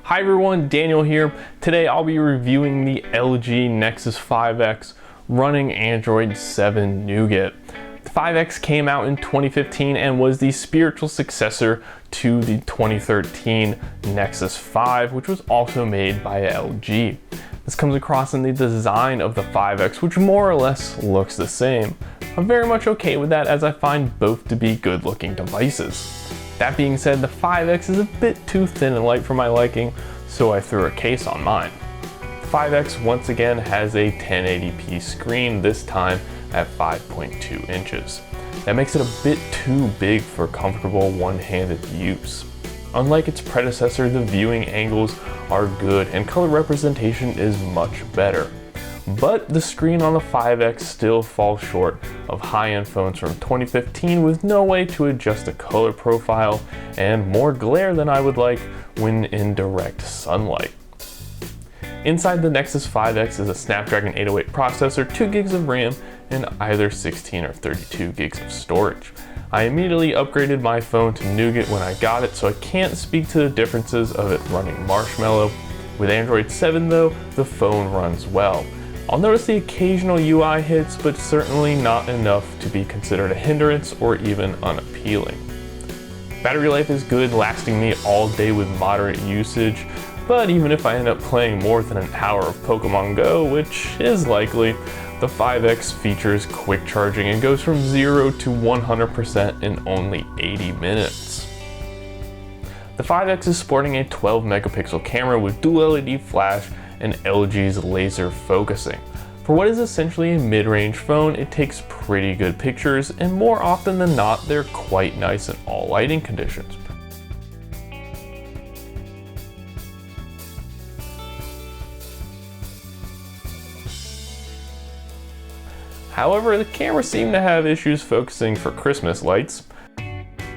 Hi everyone, Daniel here. Today I'll be reviewing the LG Nexus 5X running Android 7 Nougat. The 5X came out in 2015 and was the spiritual successor to the 2013 Nexus 5, which was also made by LG. This comes across in the design of the 5X, which more or less looks the same. I'm very much okay with that, as I find both to be good looking devices. That being said, the 5X is a bit too thin and light for my liking, so I threw a case on mine. The 5X once again has a 1080p screen, this time at 5.2 inches. That makes it a bit too big for comfortable one-handed use. Unlike its predecessor, the viewing angles are good and color representation is much better. But the screen on the 5X still falls short of high-end phones from 2015 with no way to adjust the color profile and more glare than I would like when in direct sunlight. Inside the Nexus 5X is a Snapdragon 808 processor, 2 gigs of RAM, and either 16 or 32 gigs of storage. I immediately upgraded my phone to Nougat when I got it, so I can't speak to the differences of it running Marshmallow. With Android 7 though, the phone runs well. I'll notice the occasional UI hits, but certainly not enough to be considered a hindrance or even unappealing. Battery life is good, lasting me all day with moderate usage, but even if I end up playing more than an hour of Pokemon Go, which is likely, the 5X features quick charging and goes from 0 to 100% in only 80 minutes. The 5X is sporting a 12 megapixel camera with dual LED flash and LG's laser focusing. For what is essentially a mid-range phone, it takes pretty good pictures, and more often than not, they're quite nice in all lighting conditions. However, the camera seemed to have issues focusing for Christmas lights.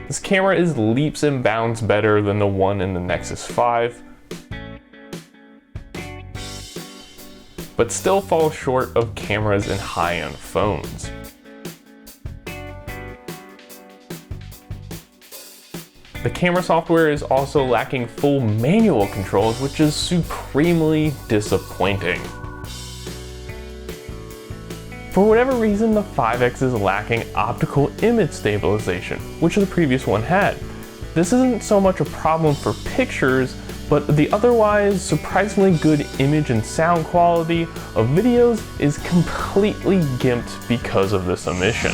This camera is leaps and bounds better than the one in the Nexus 5, but still falls short of cameras in high-end phones. The camera software is also lacking full manual controls, which is supremely disappointing. For whatever reason, the 5X is lacking optical image stabilization, which the previous one had. This isn't so much a problem for pictures, but the otherwise surprisingly good image and sound quality of videos is completely gimped because of this omission.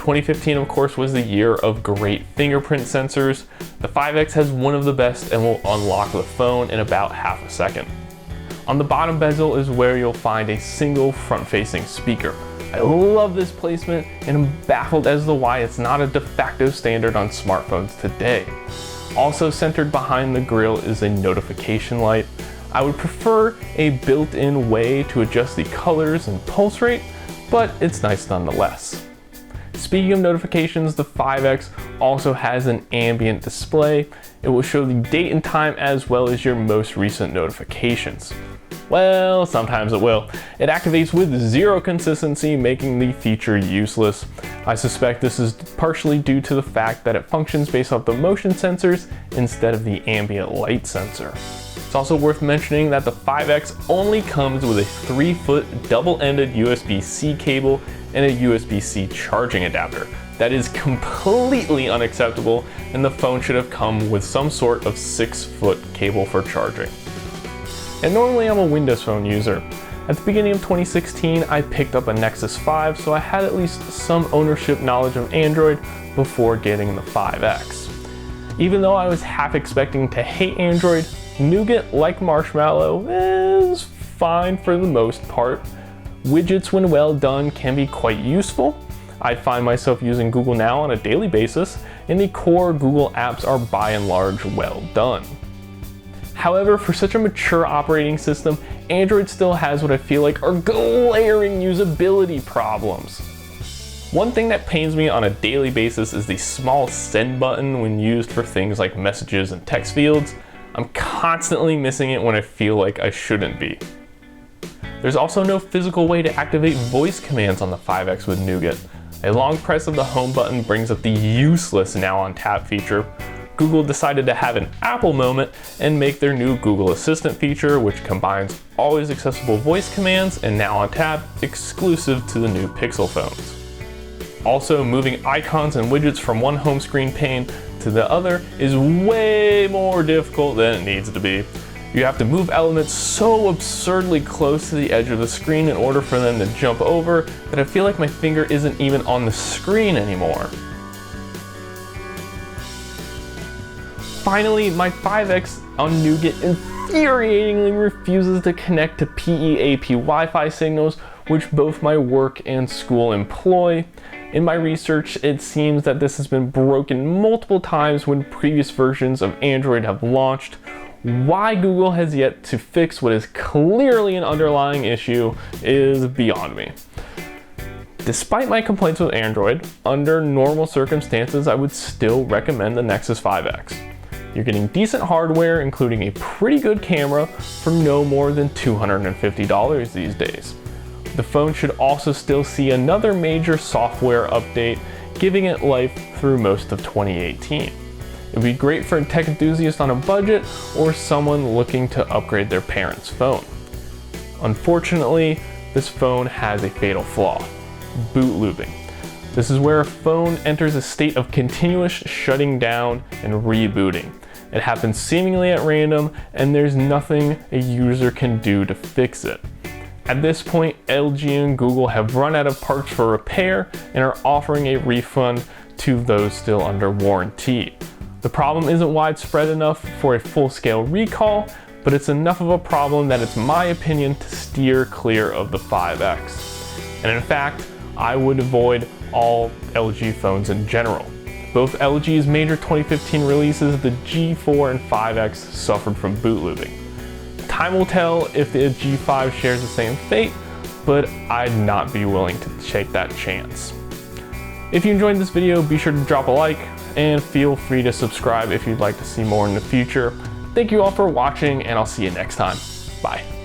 2015, of course, was the year of great fingerprint sensors. The 5X has one of the best and will unlock the phone in about half a second. On the bottom bezel is where you'll find a single front-facing speaker. I love this placement and I'm baffled as to why it's not a de facto standard on smartphones today. Also centered behind the grille is a notification light. I would prefer a built-in way to adjust the colors and pulse rate, but it's nice nonetheless. Speaking of notifications, the 5X also has an ambient display. It will show the date and time as well as your most recent notifications. Well, sometimes it will. It activates with zero consistency, making the feature useless. I suspect this is partially due to the fact that it functions based off the motion sensors instead of the ambient light sensor. It's also worth mentioning that the 5X only comes with a 3-foot double-ended USB-C cable and a USB-C charging adapter. That is completely unacceptable, and the phone should have come with some sort of 6-foot cable for charging. And normally I'm a Windows Phone user. At the beginning of 2016, I picked up a Nexus 5, so I had at least some ownership knowledge of Android before getting the 5X. Even though I was half expecting to hate Android, Nougat, like Marshmallow, is fine for the most part. Widgets, when well done, can be quite useful. I find myself using Google Now on a daily basis, and the core Google apps are by and large well done. However, for such a mature operating system, Android still has what I feel like are glaring usability problems. One thing that pains me on a daily basis is the small send button when used for things like messages and text fields. I'm constantly missing it when I feel like I shouldn't be. There's also no physical way to activate voice commands on the 5X with Nougat. A long press of the home button brings up the useless Now on Tap feature. Google decided to have an Apple moment and make their new Google Assistant feature, which combines always accessible voice commands and Now on Tap exclusive to the new Pixel phones. Also, moving icons and widgets from one home screen pane to the other is way more difficult than it needs to be. You have to move elements so absurdly close to the edge of the screen in order for them to jump over that I feel like my finger isn't even on the screen anymore. Finally, my 5X on Nougat infuriatingly refuses to connect to PEAP Wi-Fi signals, which both my work and school employ. In my research, it seems that this has been broken multiple times when previous versions of Android have launched. Why Google has yet to fix what is clearly an underlying issue is beyond me. Despite my complaints with Android, under normal circumstances, I would still recommend the Nexus 5X. You're getting decent hardware, including a pretty good camera, for no more than $250 these days. The phone should also still see another major software update, giving it life through most of 2018. It would be great for a tech enthusiast on a budget or someone looking to upgrade their parents' phone. Unfortunately, this phone has a fatal flaw: boot looping. This is where a phone enters a state of continuous shutting down and rebooting. It happens seemingly at random, and there's nothing a user can do to fix it. At this point, LG and Google have run out of parts for repair and are offering a refund to those still under warranty. The problem isn't widespread enough for a full-scale recall, but it's enough of a problem that it's my opinion to steer clear of the 5X. And in fact, I would avoid all LG phones in general. Both LG's major 2015 releases, the G4 and 5X, suffered from boot looping. Time will tell if the G5 shares the same fate, but I'd not be willing to take that chance. If you enjoyed this video, be sure to drop a like and feel free to subscribe if you'd like to see more in the future. Thank you all for watching, and I'll see you next time. Bye.